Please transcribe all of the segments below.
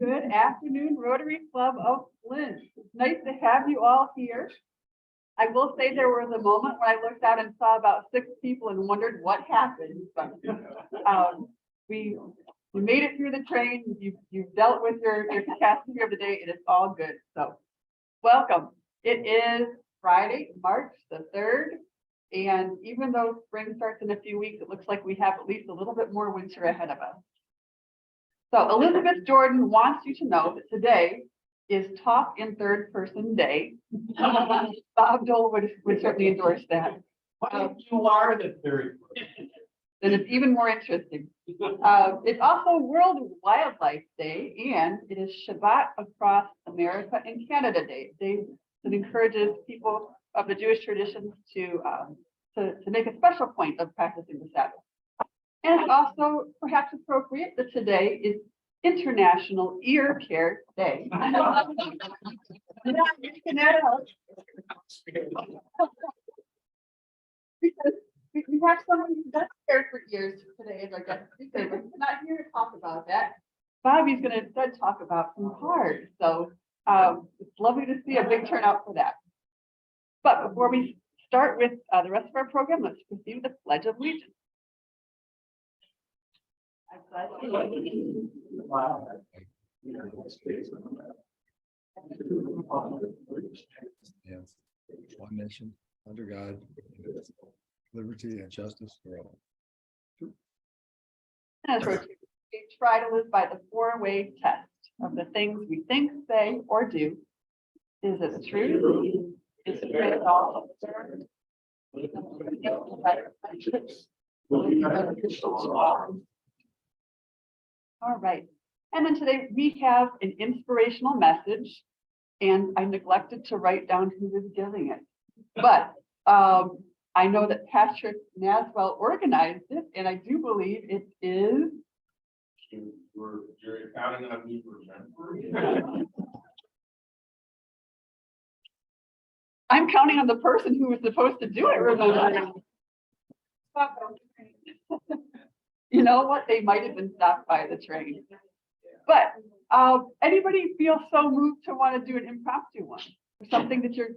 Good afternoon, Rotary Club of Flint. It's nice to have you all here. I will say there was a moment when I looked out and saw about 6 people and wondered what happened. But, we made it through the train. You've dealt with your catastrophe of the day. It is all good. So welcome. It is Friday, March the 3rd. And even though spring starts in a few weeks, it looks like we have at least a little bit more winter ahead of us. So Elizabeth Jordan wants you to know that today is Talk in Third Person Day. Bob Dole would certainly endorse that. You are the third. Then it's even more interesting. It's also World Wildlife Day, and it is Shabbat across America and Canada Day. It encourages people of the Jewish traditions to make a special point of practicing the Sabbath. And it's also perhaps appropriate that today is International Ear Care Day. Because we have someone who does care for ears today as our guest speaker, but he's not here to talk about that. Bobby's going to instead talk about some cards. So it's lovely to see a big turnout for that. But before we start with the rest of our program, let's proceed with the Pledge of Allegiance. I pledge allegiance. Yes. One nation, under God, liberty and justice for all. As we try to live by the 4-way test of the things we think, say, or do. Is it the truth? Is it great all? All right. And then today we have an inspirational message, and I neglected to write down who was giving it. But I know that Patrick Naswell organized it, and I do believe it is. You're counting on me to remember. I'm counting on the person who was supposed to do it, remember? You know what? They might have been stopped by the train. But anybody feel so moved to want to do an impromptu one? Or something that you're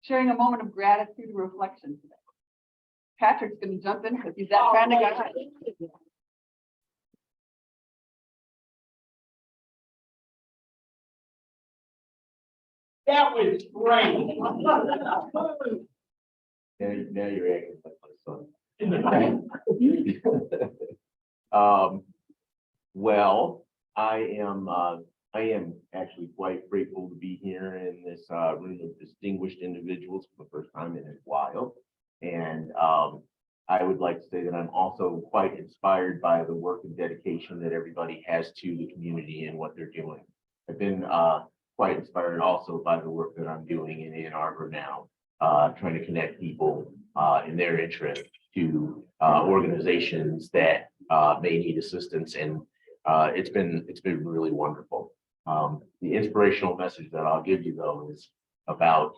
sharing a moment of gratitude or reflection today? Patrick's going to jump in because he's that kind of guy. That was great. Now you're acting like my son. Well, I am actually quite grateful to be here in this room of distinguished individuals for the first time in a while. And I would like to say that I'm also quite inspired by the work and dedication that everybody has to the community and what they're doing. I've been quite inspired also by the work that I'm doing in Ann Arbor now, trying to connect people in their interest to organizations that may need assistance, and it's been really wonderful. The inspirational message that I'll give you though is about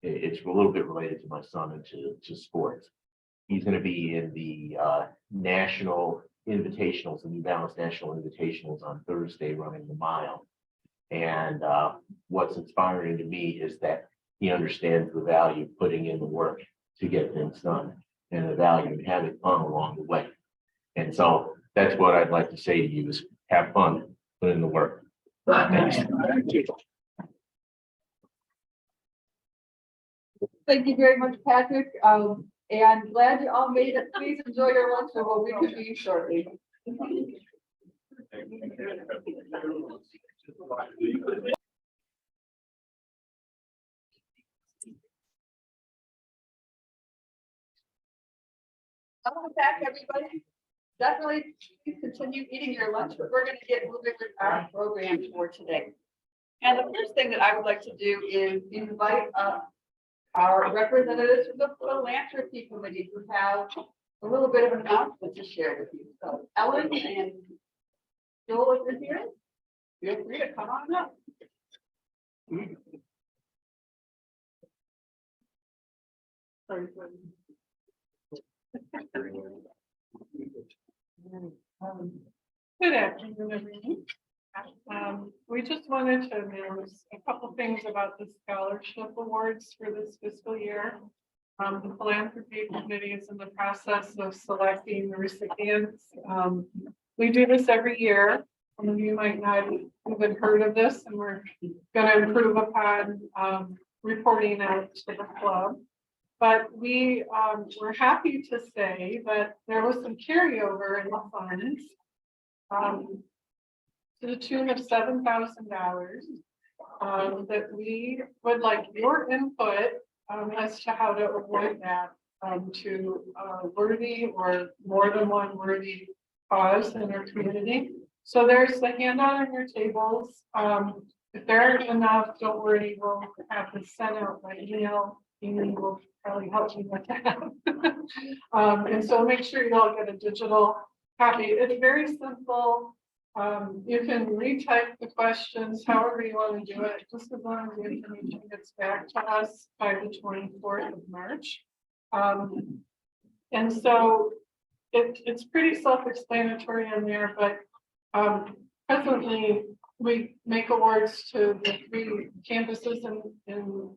it's a little bit related to my son and to sports. He's going to be in the national invitationals, the New Balance National Invitationals on Thursday, running the mile. And what's inspiring to me is that he understands the value of putting in the work to get things done and the value of having fun along the way. And so that's what I'd like to say to you is have fun, put in the work. Thanks. Thank you very much, Patrick. And glad you all made it. Please enjoy your lunch and we'll reconvene shortly. Welcome back, everybody. Definitely please continue eating your lunch, but we're going to get moving with our program for today. And the first thing that I would like to do is invite our representatives from the philanthropy committee who have a little bit of an announcement to share with you. So Ellen and Joel, if you're here, feel free to come on up. Sorry. Good afternoon, everyone. We just wanted to announce a couple things about the scholarship awards for this fiscal year. The philanthropy committee is in the process of selecting the recipients. We do this every year. Some of you might not have even heard of this, and we're going to improve upon reporting out to the club. But we were happy to say that there was some carryover in the funds to the tune of $7,000 that we would like your input as to how to avoid that to worthy or more than one worthy cause in our community. So there's the handout on your tables. If there aren't enough, don't worry, we'll have this sent out by email. Amy will probably help you with that. And so make sure you all get a digital copy. It's very simple. You can retype the questions however you want to do it, just as long as the information gets back to us by the 24th of March. And so it's pretty self-explanatory in there, but presently we make awards to the 3 campuses in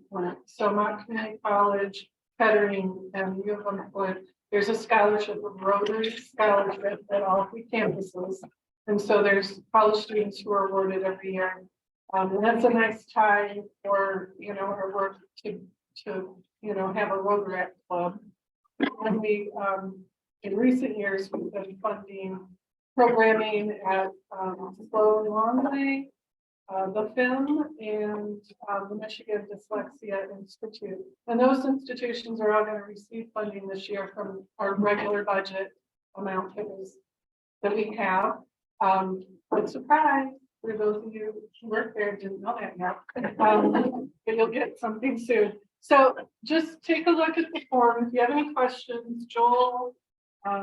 Flint. So Mott Community College, Kettering, and U of M Flint. There's a scholarship, a Rotary scholarship at all 3 campuses. And so there's college students who are awarded every year. And that's a nice time for, our work to have a Rotary club. And we, in recent years, we've been funding programming at Sloan Longley, the film, and the Michigan Dyslexia Institute. And those institutions are all going to receive funding this year from our regular budget amount that we have. But surprise, for those of you who work there, didn't know that yet, but you'll get something soon. So just take a look at the form. If you have any questions, Joel,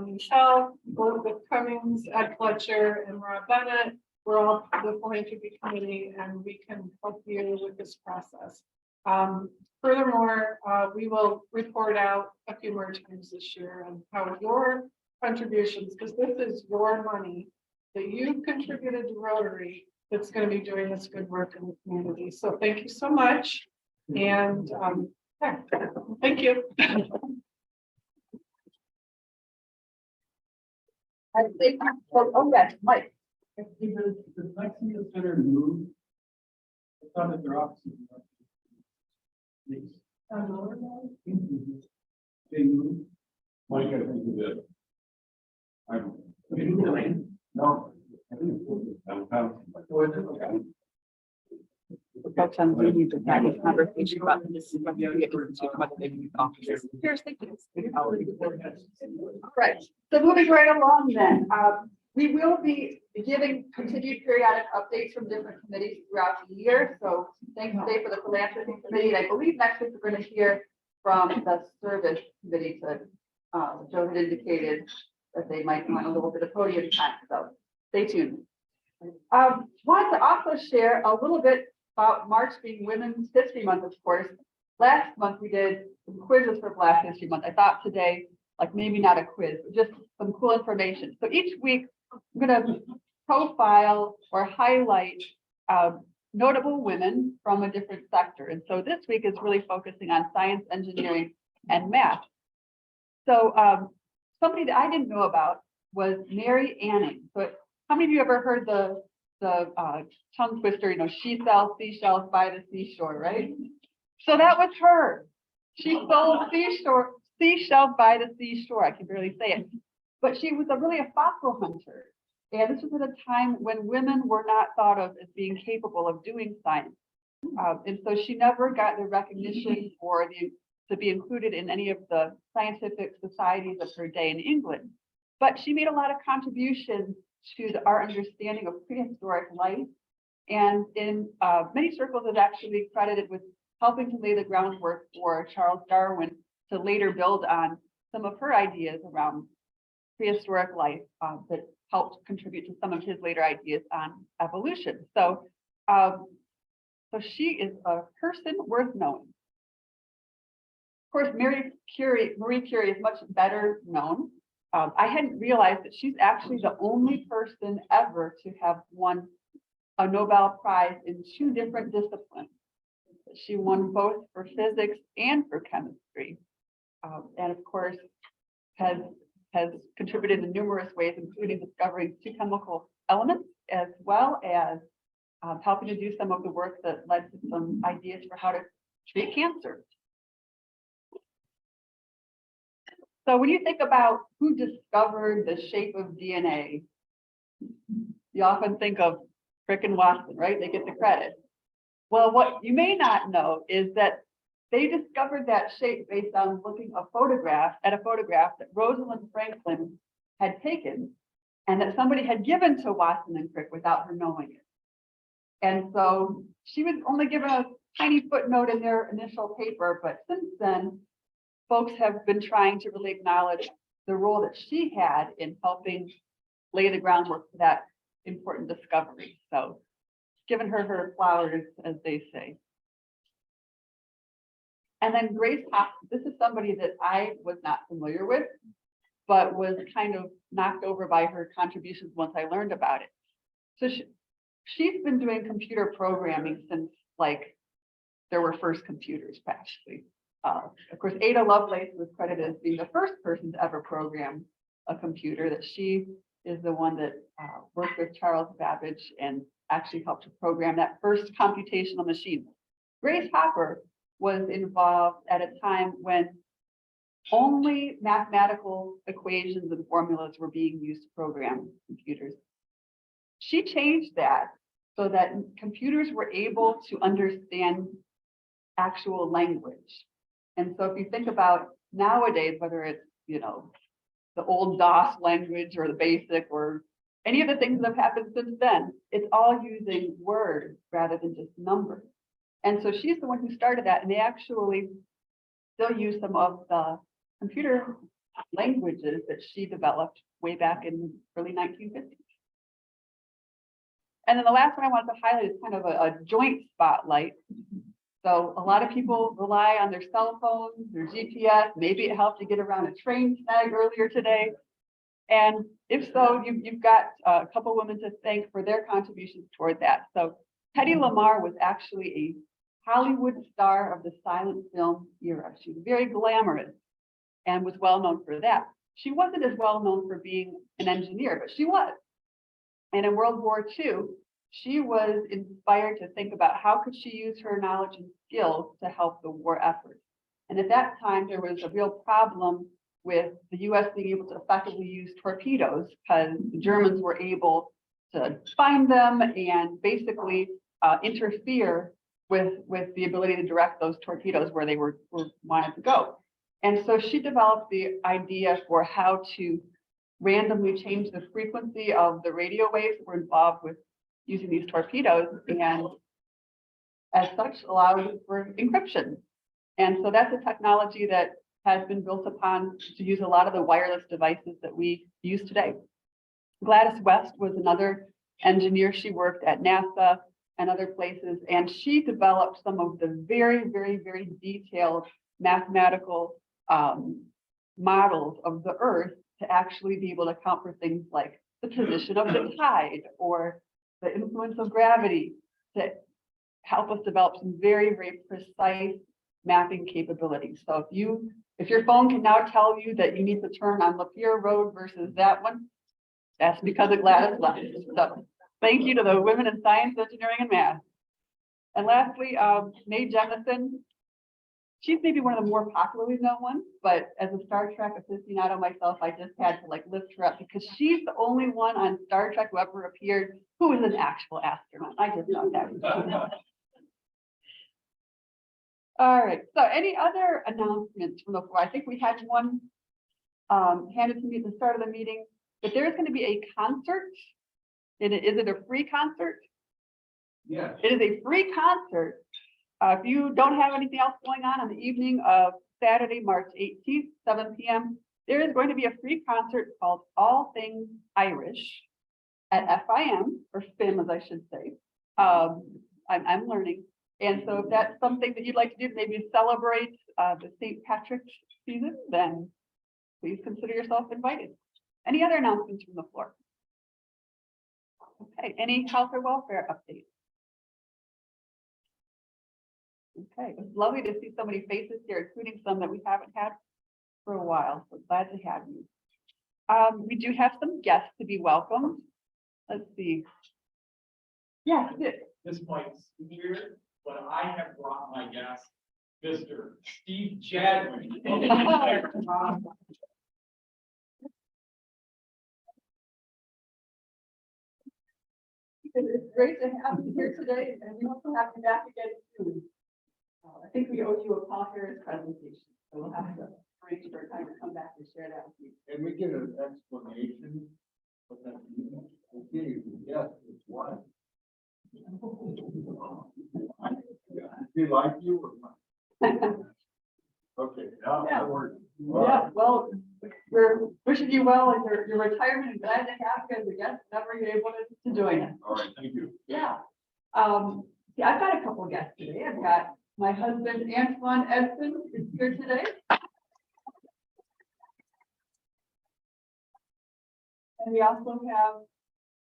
Michelle, Elizabeth Cummings, Ed Fletcher, and Rob Bennett, we're all the philanthropy committee, and we can help you with this process. Furthermore, we will report out a few more times this year on how your contributions, because this is your money that you contributed to Rotary, that's going to be doing this good work in the community. So thank you so much. And yeah, thank you. I think, oh, yes, Mike. The Lexington Center moved. I thought that their offices. They moved. Mike, I think you did. I don't. No. I think Folks on Zoom, you can have a conversation about this. About the big officers. Seriously. Right, so moving right along then, we will be giving continued periodic updates from different committees throughout the year. So thanks today for the philanthropy committee. I believe next week we're going to hear from the service committee. To Joe had indicated that they might want a little bit of podium time, so stay tuned. Wanted to also share a little bit about March being Women's History Month, of course. Last month we did some quizzes for Black History Month. I thought today, like maybe not a quiz, but just some cool information. So each week I'm going to profile or highlight notable women from a different sector. And so this week is really focusing on science, engineering, and math. So somebody that I didn't know about was Mary Anning. So how many of you ever heard the tongue twister, she sells seashells by the seashore, right? So that was her. She sold seashells by the seashore. I can barely say it, but she was really a fossil hunter. And this was at a time when women were not thought of as being capable of doing science. And so she never got the recognition or to be included in any of the scientific societies of her day in England. But she made a lot of contributions to our understanding of prehistoric life. And in many circles is actually credited with helping to lay the groundwork for Charles Darwin to later build on some of her ideas around prehistoric life that helped contribute to some of his later ideas on evolution. So, so she is a person worth knowing. Of course, Marie Curie is much better known. I hadn't realized that she's actually the only person ever to have won a Nobel Prize in 2 different disciplines. She won both for physics and for chemistry. And of course, has contributed in numerous ways, including discovering 2 chemical elements, as well as helping to do some of the work that led to some ideas for how to treat cancer. So when you think about who discovered the shape of DNA, you often think of Crick and Watson, right? They get the credit. Well, what you may not know is that they discovered that shape based on looking at a photograph that Rosalind Franklin had taken and that somebody had given to Watson and Crick without her knowing it. And so she was only given a tiny footnote in their initial paper, but since then, folks have been trying to really acknowledge the role that she had in helping lay the groundwork for that important discovery. So giving her flowers, as they say. And then Grace Hopkins, this is somebody that I was not familiar with, but was kind of knocked over by her contributions once I learned about it. So she's been doing computer programming since like there were first computers, practically. Of course, Ada Lovelace was credited as being the first person to ever program a computer, that she is the one that worked with Charles Babbage and actually helped to program that first computational machine. Grace Hopper was involved at a time when only mathematical equations and formulas were being used to program computers. She changed that so that computers were able to understand actual language. And so if you think about nowadays, whether it's, you know, the old DOS language or the BASIC or any of the things that have happened since then, it's all using words rather than just numbers. And so she's the one who started that, and they actually still use some of the computer languages that she developed way back in early 1950s. And then the last one I wanted to highlight is kind of a joint spotlight. So a lot of people rely on their cell phones, their GPS. Maybe it helped to get around a train snag earlier today. And if so, you've got a couple women to thank for their contributions toward that. So Hedy Lamarr was actually a Hollywood star of the silent film era. She was very glamorous and was well known for that. She wasn't as well known for being an engineer, but she was. And in World War II, she was inspired to think about how could she use her knowledge and skills to help the war effort. And at that time, there was a real problem with the US being able to effectively use torpedoes because the Germans were able to find them and basically interfere with the ability to direct those torpedoes where they were wanted to go. And so she developed the idea for how to randomly change the frequency of the radio waves that were involved with using these torpedoes, and as such allowed for encryption. And so that's a technology that has been built upon to use a lot of the wireless devices that we use today. Gladys West was another engineer. She worked at NASA and other places, and she developed some of the very, very, very detailed mathematical models of the Earth to actually be able to account for things like the position of the tide or the influence of gravity, to help us develop some very, very precise mapping capabilities. So if your phone can now tell you that you need to turn on Lapeer Road versus that one, that's because of Gladys West. So thank you to the women in science, engineering, and math. And lastly, Mae Jemison. She's maybe one of the more popularly known ones, but as a Star Trek aficionado myself, I just had to like lift her up because she's the only one on Star Trek who ever appeared who is an actual astronaut. I just thought that was cool. All right, so any other announcements from the floor? I think we had one handed to me at the start of the meeting, but there's going to be a concert. Is it a free concert? Yes. It is a free concert. If you don't have anything else going on the evening of Saturday, March 18th, 7 p.m., there is going to be a free concert called All Things Irish at FIM, or FIM as I should say. I'm learning. And so if that's something that you'd like to do, maybe celebrate the St. Patrick's season, then please consider yourself invited. Any other announcements from the floor? Okay, any health or welfare updates? Okay, it's lovely to see so many faces here, including some that we haven't had for a while. So glad to have you. We do have some guests to be welcomed. Let's see. Yeah, This might seem weird, but I have brought my guest, Mr. Steve Chadwick. it's great to have you here today, and we hope to have you back again soon. I think we owe you a Paul Harris presentation, so we'll have to arrange for a time to come back and share that with you. And we get an explanation. What that means. Okay, yes, it's one. He like you or not? Okay, now Yeah. that works. Yeah, well, we're wishing you well in your retirement and glad to have you as a guest, whenever you're able to join us. All right, thank you. Yeah. Yeah, I've got a couple of guests today. I've got my husband Antoine Edson is here today. And we also have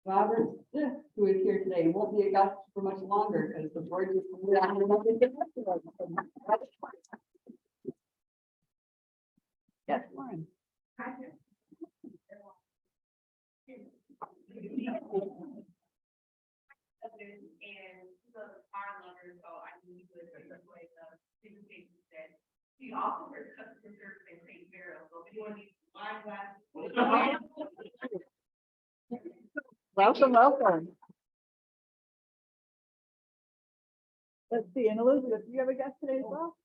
Robert Smith, who is here today. He won't be a guest for much longer because the board just. Yes, Lauren. And the car lover, so I can use it as a way to presentation said. She also her customer service and take care of, so if anyone needs wine glasses. Welcome, welcome. Let's see, and Elizabeth, do you have a guest today as well?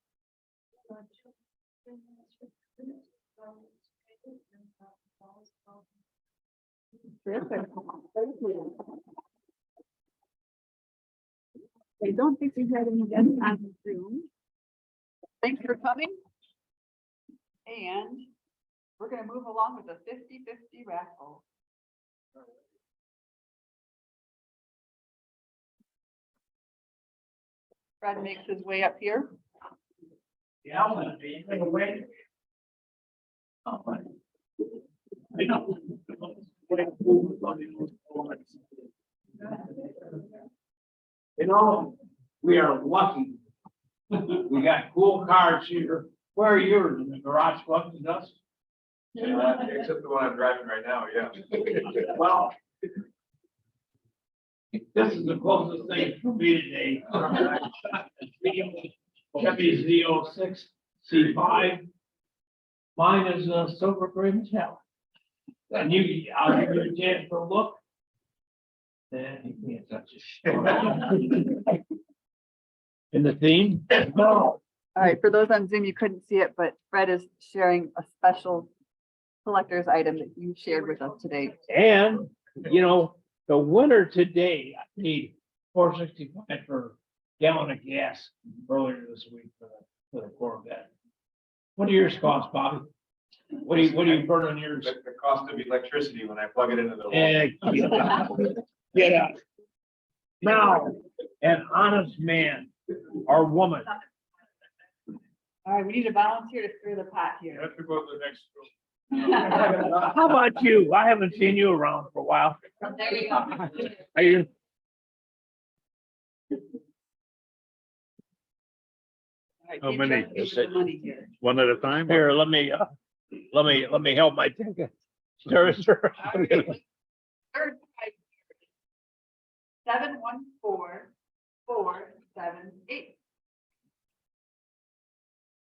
Terrific. Thank you. I don't think we had any guests on Zoom. Thanks for coming. And we're gonna move along with the 50-50 raffle. Fred makes his way up here. Yeah, I'm gonna be away. I know. You know, we are lucky. We got cool cars here. Where are yours? In the garage collecting dust? Except the one I'm driving right now, yeah. Well, this is the closest thing for me today. WZ06 C5. Mine is a silver gray metallic. And I'll give you a chance for a look. And you can't touch it. In the theme? No. All right, for those on Zoom, you couldn't see it, but Fred is sharing a special collector's item that you shared with us today. And, you know, the winner today, I paid $4.65 for a gallon of gas earlier this week for the Corvette. What do yours cost, Bobby? What do you burn on yours? The cost of electricity when I plug it into the wall. Get out. Now, an honest man or woman. All right, we need a volunteer to stir the pot You here. have to go to the next room. How about you? I haven't seen you around for a while. There you go. Are you? All right, How keep many? checking with the money here. One at a time? Here, let me help my ticket. Stir. All right. Third prize. 714-478.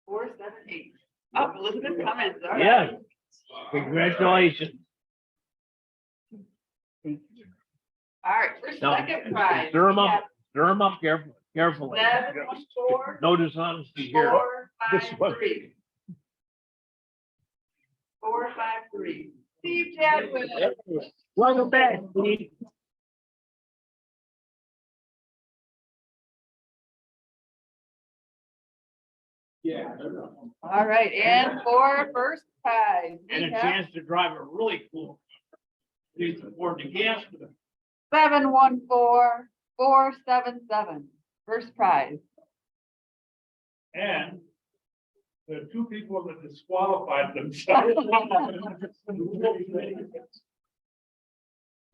478. Oh, Elizabeth Cummins. All right. Yeah. Congratulations. All right, for Now, second prize. stir 'em we up. have Stir them up carefully. 714-453. No dishonesty here. 453. Steve Chadwick. Welcome back, Steve. Yeah. All right, and for first prize. we And a have chance to drive a really cool. Please afford the gas. 714-477. First prize. And the two people that disqualified themselves.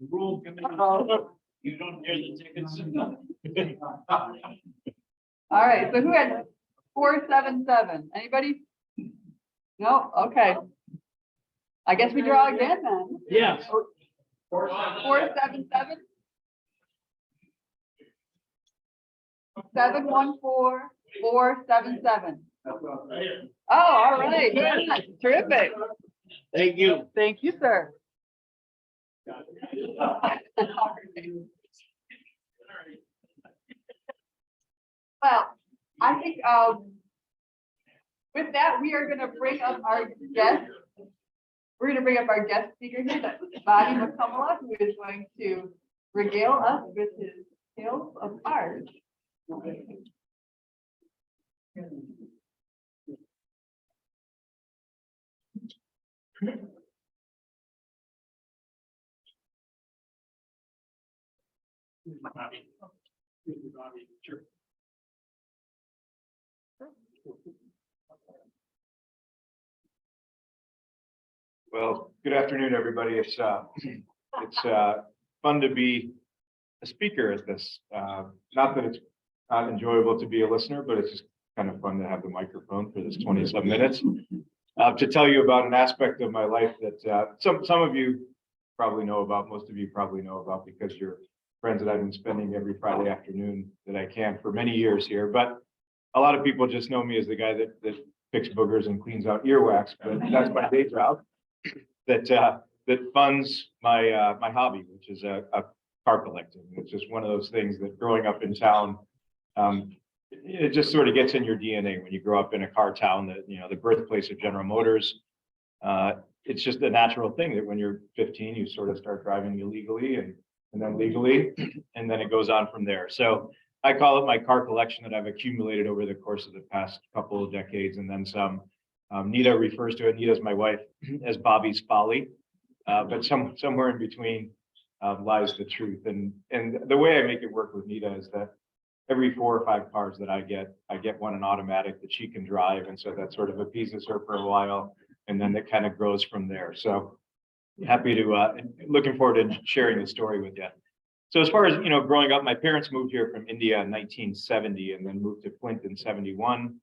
The rule committee, you don't hear the tickets. All right, so who had 477? Anybody? No, okay. I guess we draw again then. Yes. 477? 714-477. Oh, all right. Terrific. Thank you. Thank you, sir. Well, I think, with that, we are gonna bring up our guest. We're gonna bring up our guest speaker here, that's Bobby McCullough, who is going to regale us with his tales of cars. Sure. Well, good afternoon, everybody. It's fun to be a speaker at this. Not that it's not enjoyable to be a listener, but it's just kind of fun to have the microphone for this 27 minutes. To tell you about an aspect of my life that some of you probably know about, most of you probably know about because you're friends that I've been spending every Friday afternoon that I can for many years here. But a lot of people just know me as the guy that picks boogers and cleans out earwax, but that's my day job. That funds my my hobby, which is a car collecting. It's just one of those things that growing up in town, it just sort of gets in your DNA when you grow up in a car town that, you know, the birthplace of General Motors. It's just a natural thing that when you're 15, you sort of start driving illegally and then legally, and then it goes on from there. So I call it my car collection that I've accumulated over the course of the past couple of decades and then some. Nita refers to it, Nita's my wife, as Bobby's folly, but somewhere in between lies the truth. And the way I make it work with Nita is that every 4 or 5 cars that I get one an automatic that she can drive. And so that sort of appeases her for a while. And then it kind of grows from there. So happy to, looking forward to sharing the story with you. So as far as, you know, growing up, my parents moved here from India in 1970 and then moved to Flint in 71.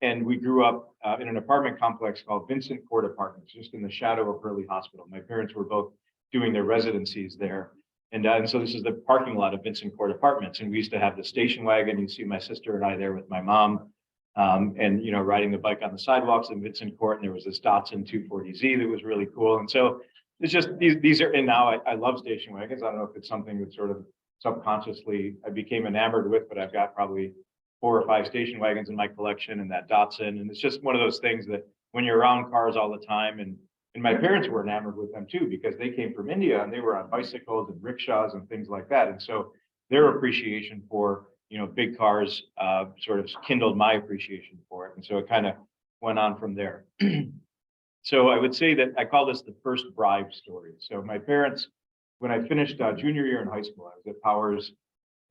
And we grew up in an apartment complex called Vincent Court Apartments, just in the shadow of Hurley Hospital. My parents were both doing their residencies there. And so this is the parking lot of Vincent Court Apartments. And we used to have the station wagon. You see my sister and I there with my mom. And, you know, riding the bike on the sidewalks in Vincent Court. And there was this Datsun 240Z that was really cool. And so it's just, these are, and now I love station wagons. I don't know if it's something that sort of subconsciously I became enamored with, but I've got probably 4 or 5 station wagons in my collection and that Datsun. And it's just one of those things that when you're around cars all the time, and my parents were enamored with them too, because they came from India and they were on bicycles and rickshaws and things like that. And so their appreciation for, you know, big cars sort of kindled my appreciation for it. And so it kind of went on from there. So I would say that I call this the first bribe story. So my parents, when I finished junior year in high school, I was at Powers,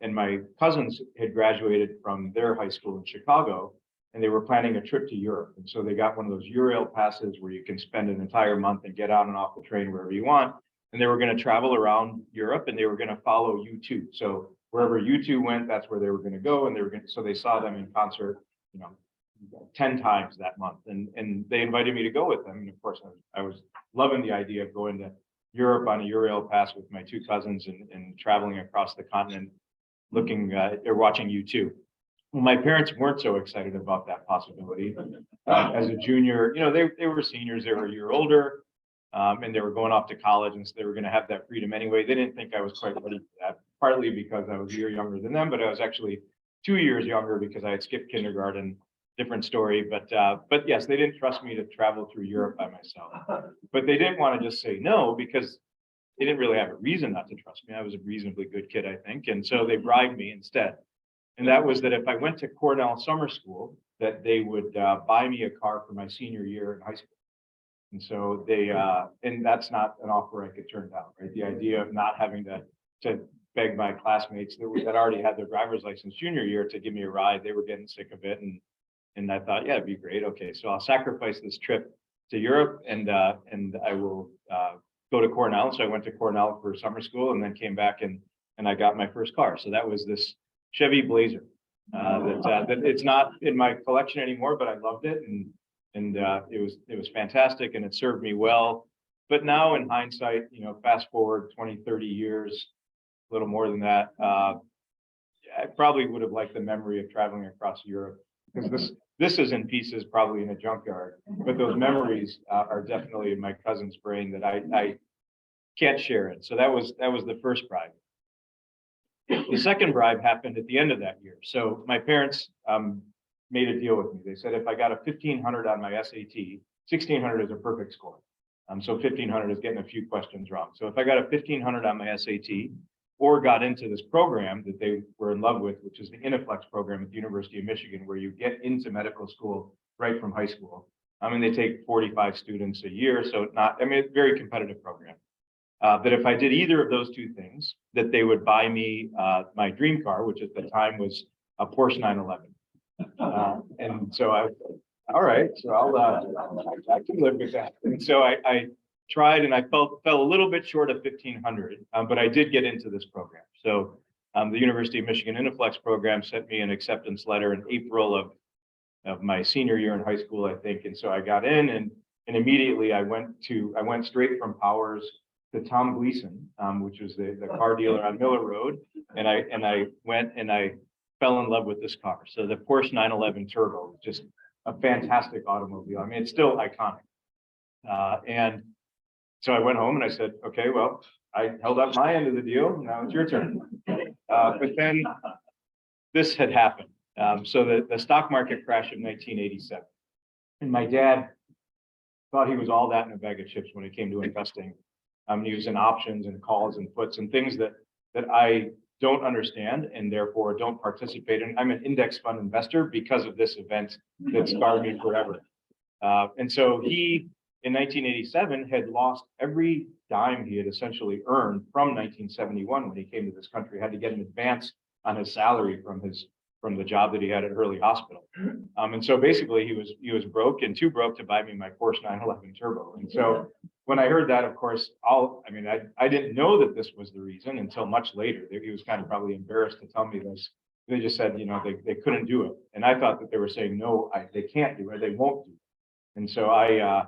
and my cousins had graduated from their high school in Chicago, and they were planning a trip to Europe. And so they got one of those Eurail passes where you can spend an entire month and get on and off the train wherever you want. And they were going to travel around Europe and they were going to follow U2. So wherever U2 went, that's where they were going to go. And they were going to, so they saw them in concert, you know, 10 times that month. And they invited me to go with them. And of course, I was loving the idea of going to Europe on a Eurail pass with my 2 cousins and traveling across the continent, looking or watching U2. Well, my parents weren't so excited about that possibility. As a junior, you know, they were seniors, they were a year older, and they were going off to college, and so they were going to have that freedom anyway. They didn't think I was quite ready for that, partly because I was a year younger than them, but I was actually 2 years younger because I had skipped kindergarten. Different story, but yes, they didn't trust me to travel through Europe by myself. But they didn't want to just say no because they didn't really have a reason not to trust me. I was a reasonably good kid, I think, and so they bribed me instead. And that was that if I went to Cornell summer school, that they would buy me a car for my senior year in high school. And so they, and that's not an offer I could turn down, right? The idea of not having to begged my classmates that already had their driver's license junior year to give me a ride. They were getting sick of it, and I thought, yeah, it'd be great. Okay, so I'll sacrifice this trip to Europe, and I will go to Cornell. So I went to Cornell for summer school, and then came back and I got my first car. So that was this Chevy Blazer. That it's not in my collection anymore, but I loved it, and it was fantastic, and it served me well. But now in hindsight, fast forward 20, 30 years, a little more than that, I probably would have liked the memory of traveling across Europe, because this is in pieces, probably in a junkyard, but those memories are definitely in my cousin's brain that I can't share it. So that was the first bribe. The second bribe happened at the end of that year. So my parents made a deal with me. They said if I got a 1500 on my SAT, 1600 is a perfect score. So 1500 is getting a few questions wrong. So if I got a 1500 on my SAT, or got into this program that they were in love with, which is the Iniflex program at the University of Michigan, where you get into medical school right from high school. I mean, they take 45 students a year, so it's a very competitive program. That if I did either of those two things, that they would buy me my dream car, which at the time was a Porsche 911. And so all right, so I can live with that. And so I tried, and I fell a little bit short of 1500, but I did get into this program. So the University of Michigan Iniflex program sent me an acceptance letter in April of my senior year in high school, I think. And so I got in, and immediately I went straight from Powers to Tom Gleason, which was the car dealer on Miller Road. And I went and I fell in love with this car. So the Porsche 911 Turbo, just a fantastic automobile. I mean, it's still iconic. And so I went home and I said, okay, well, I held up my end of the deal. Now it's your turn. But then this had happened. So the stock market crash of 1987. And my dad thought he was all that in a bag of chips when it came to investing. He was in options and calls and puts and things that I don't understand and therefore don't participate in. I'm an index fund investor because of this event that scarred me forever. And so he, in 1987, had lost every dime he had essentially earned from 1971 when he came to this country, had to get an advance on his salary from the job that he had at Hurley Hospital. And so basically he was broke, and too broke to buy me my Porsche 911 Turbo. And so when I heard that, of course, I didn't know that this was the reason until much later. He was kind of probably embarrassed to tell me this. They just said, they couldn't do it. And I thought that they were saying, no, they can't do it, they won't do it. And so I,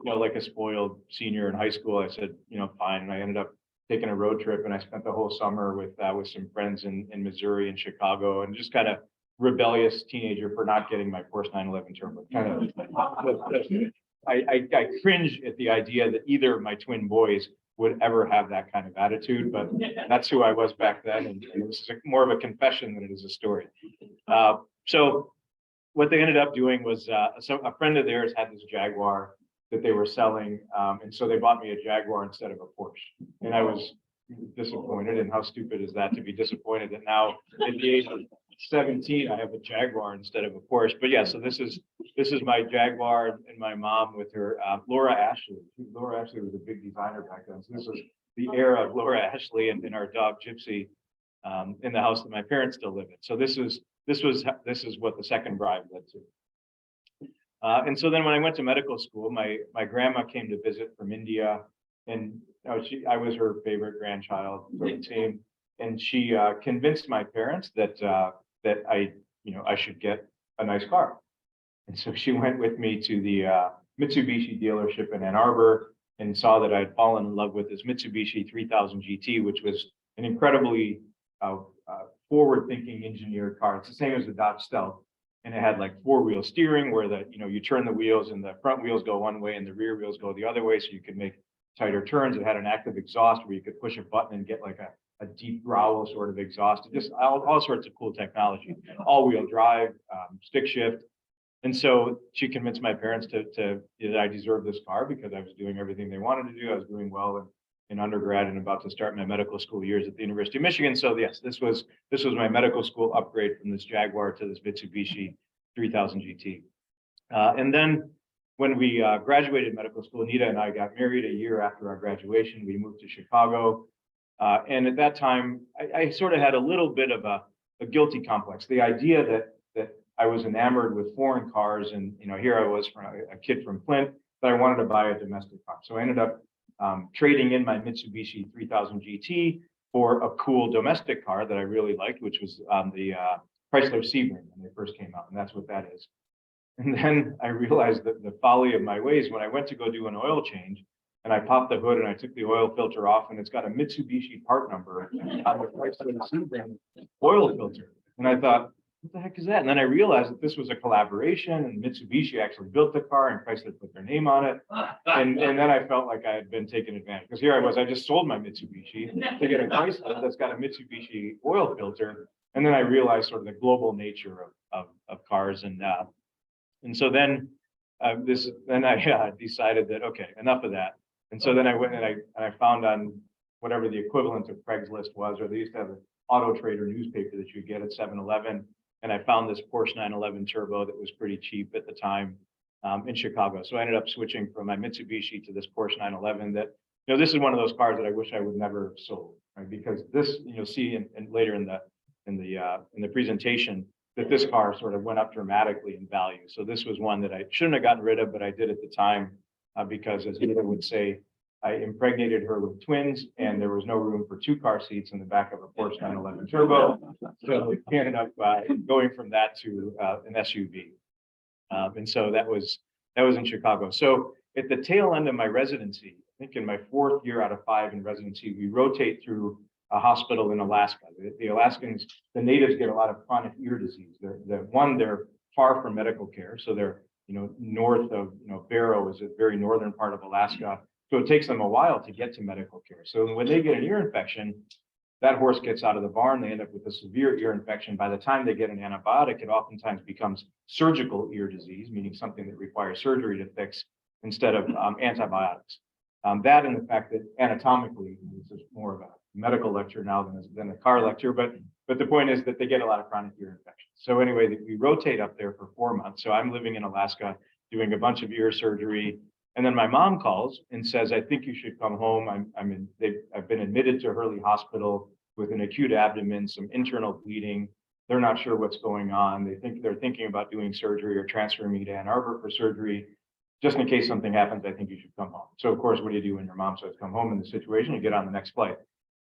like a spoiled senior in high school, I said, fine. And I ended up taking a road trip, and I spent the whole summer with some friends in Missouri and Chicago, and just kind of rebellious teenager for not getting my Porsche 911 Turbo. Kind of, I cringe at the idea that either of my twin boys would ever have that kind of attitude, but that's who I was back then, and this is more of a confession than it is a story. So what they ended up doing was, so a friend of theirs had this Jaguar that they were selling, and so they bought me a Jaguar instead of a Porsche, and I was disappointed. And how stupid is that, to be disappointed that now at the age of 17 I have a Jaguar instead of a Porsche? But yeah, so this is my Jaguar, and my mom with her Laura Ashley. Laura Ashley was a big designer back then, so this was the era of Laura Ashley and our dog Gypsy in the house that my parents still live in. So this is what the second bribe led to. And so then when I went to medical school, my grandma came to visit from India, and I was her favorite grandchild for the team, and she convinced my parents that I should get a nice car. And so she went with me to the Mitsubishi dealership in Ann Arbor and saw that I had fallen in love with this Mitsubishi 3000 GT, which was an incredibly forward-thinking engineered car. It's the same as the Dodge Stealth. And it had like four-wheel steering, where you turn the wheels and the front wheels go one way and the rear wheels go the other way, so you could make tighter turns. It had an active exhaust where you could push a button and get like a deep growl sort of exhaust. Just all sorts of cool technology. All-wheel drive, stick shift. And so she convinced my parents that I deserved this car because I was doing everything they wanted to do. I was doing well in undergrad and about to start my medical school years at the University of Michigan. So yes, this was my medical school upgrade from this Jaguar to this Mitsubishi 3000 GT. And then when we graduated medical school, Anita and I got married a year after our graduation. We moved to Chicago. And at that time, I sort of had a little bit of a guilty complex. The idea that I was enamored with foreign cars, and here I was from a kid from Flint, but I wanted to buy a domestic car. So I ended up trading in my Mitsubishi 3000 GT for a cool domestic car that I really liked, which was the Chrysler Sebring when they first came out, and that's what that is. And then I realized that the folly of my ways when I went to go do an oil change, and I popped the hood and I took the oil filter off, and it's got a Mitsubishi part number on the Chrysler Sebring oil filter. And I thought, what the heck is that? And then I realized that this was a collaboration, and Mitsubishi actually built the car and Chrysler put their name on it. And then I felt like I had been taken advantage, because here I was, I just sold my Mitsubishi to get a Chrysler that's got a Mitsubishi oil filter. And then I realized sort of the global nature of cars. And so then I decided that, okay, enough of that. And so then I went and I found on whatever the equivalent of Craigslist was, or they used to have an Auto Trader newspaper that you could get at 7-Eleven. And I found this Porsche 911 Turbo that was pretty cheap at the time in Chicago. So I ended up switching from my Mitsubishi to this Porsche 911 that, this is one of those cars that I wish I would never have sold, right? Because this, you'll see and later in the presentation, that this car sort of went up dramatically in value. So this was one that I shouldn't have gotten rid of, but I did at the time because, as Eva would say, I impregnated her with twins, and there was no room for 2 car seats in the back of a Porsche 911 Turbo. So we ended up going from that to an SUV. And so that was in Chicago. So at the tail end of my residency, I think in my 4th year out of 5 in residency, we rotate through a hospital in Alaska. The Alaskans, the natives get a lot of chronic ear disease. They're far from medical care. So they're, north of, Barrow is a very northern part of Alaska. So it takes them a while to get to medical care. So when they get an ear infection, that horse gets out of the barn, they end up with a severe ear infection. By the time they get an antibiotic, it oftentimes becomes surgical ear disease, meaning something that requires surgery to fix instead of antibiotics. That and the fact that anatomically, this is more of a medical lecture now than a car lecture, but the point is that they get a lot of chronic ear infections. So anyway, we rotate up there for 4 months. So I'm living in Alaska doing a bunch of ear surgery. And then my mom calls and says, I think you should come home. I've been admitted to Hurley Hospital with an acute abdomen, some internal bleeding. They're not sure what's going on. They're thinking about doing surgery or transferring me to Ann Arbor for surgery. Just in case something happens, I think you should come home. So of course, what do you do when your mom says come home in the situation? You get on the next flight.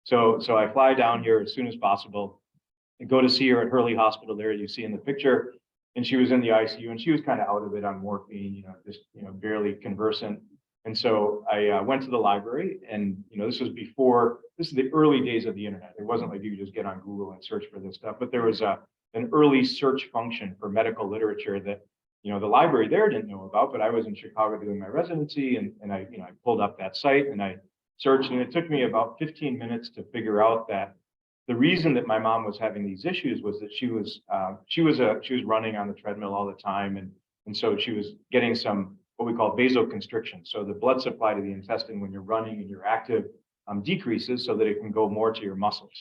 So I fly down here as soon as possible and go to see her at Hurley Hospital there, you see in the picture. And she was in the ICU, and she was kind of out of it on morphine, just barely conversant. And so I went to the library, and this is the early days of the internet. It wasn't like you could just get on Google and search for this stuff, but there was an early search function for medical literature that the library there didn't know about. But I was in Chicago doing my residency, and I pulled up that site and I searched, and it took me about 15 minutes to figure out that the reason that my mom was having these issues was that she was running on the treadmill all the time, and so she was getting some what we call vasoconstriction. So the blood supply to the intestine when you're running and you're active decreases so that it can go more to your muscles.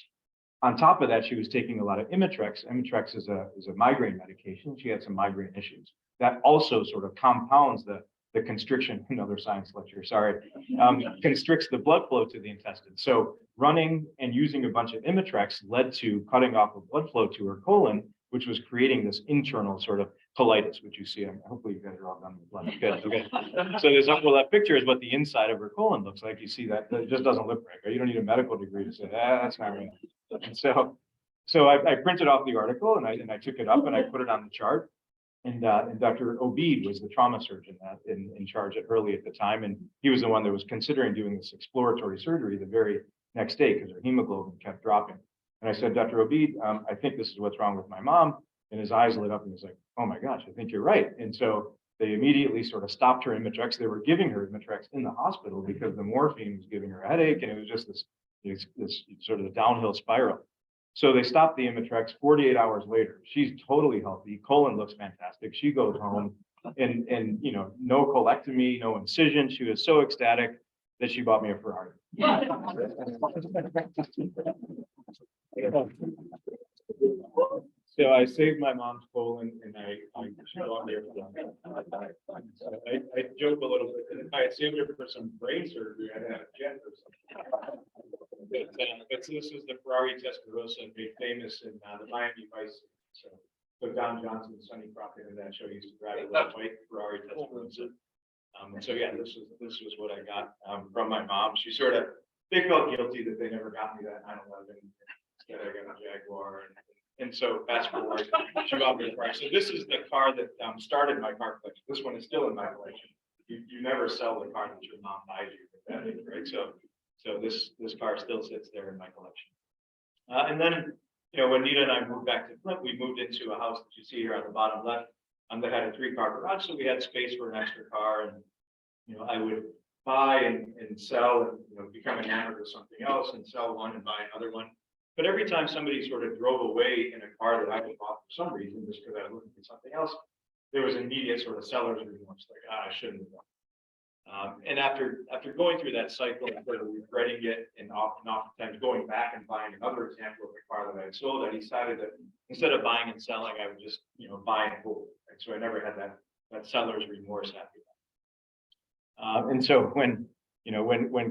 On top of that, she was taking a lot of Imitrex. Imitrex is a migraine medication. She had some migraine issues. That also sort of compounds the constriction, another science lecture, sorry, constricts the blood flow to the intestine. So running and using a bunch of Imitrex led to cutting off of blood flow to her colon, which was creating this internal sort of colitis, which you see. Hopefully you guys are all done with blood. Good, okay. So that picture is what the inside of her colon looks like. You see that it just doesn't look right. You don't need a medical degree to say, that's not right. And so I printed off the article and I took it up and I put it on the chart. And Dr. Obeid was the trauma surgeon in charge at Hurley at the time. And he was the one that was considering doing this exploratory surgery the very next day because her hemoglobin kept dropping. And I said, Dr. Obeid, I think this is what's wrong with my mom. And his eyes lit up and he's like, oh my gosh, I think you're right. And so they immediately sort of stopped her Imitrex. They were giving her Imitrex in the hospital because the morphine was giving her a headache. And it was just this sort of a downhill spiral. So they stopped the Imitrex. 48 hours later, she's totally healthy. Colon looks fantastic. She goes home and no colectomy, no incision. She was so ecstatic that she bought me a Ferrari. So I saved my mom's colon and she bought me a Ferrari. I joke a little bit that if I had saved her for some brain surgery, I'd have a jet or something. This is the Ferrari Testarossa made famous in the Miami Vice. So Don Johnson, Sonny Crockett in that show used to drive a little white Ferrari Testarossa. And so, yeah, this was what I got from my mom. She sort of, they felt guilty that they never got me that 911. Instead I got a Jaguar. And so fast forward, she got me a car. So this is the car that started my car collection. This one is still in my collection. You never sell the car that your mom buys you, right? So this car still sits there in my collection. And then, you know, when Nita and I moved back to Flint, we moved into a house that you see here on the bottom left. That had a 3-car garage, so we had space for an extra car. And you know, I would buy and sell, and you know, become enamored with something else, and sell one and buy another one. But every time somebody sort of drove away in a car that I had bought for some reason, just because I was looking for something else, there was immediate sort of seller's remorse, like, I shouldn't have done. And after going through that cycle, and sort of regretting it, and oftentimes going back and buying another example of the car that I had sold, I decided that instead of buying and selling, I would just, you know, buy and hold. And so I never had that seller's remorse after that. And so when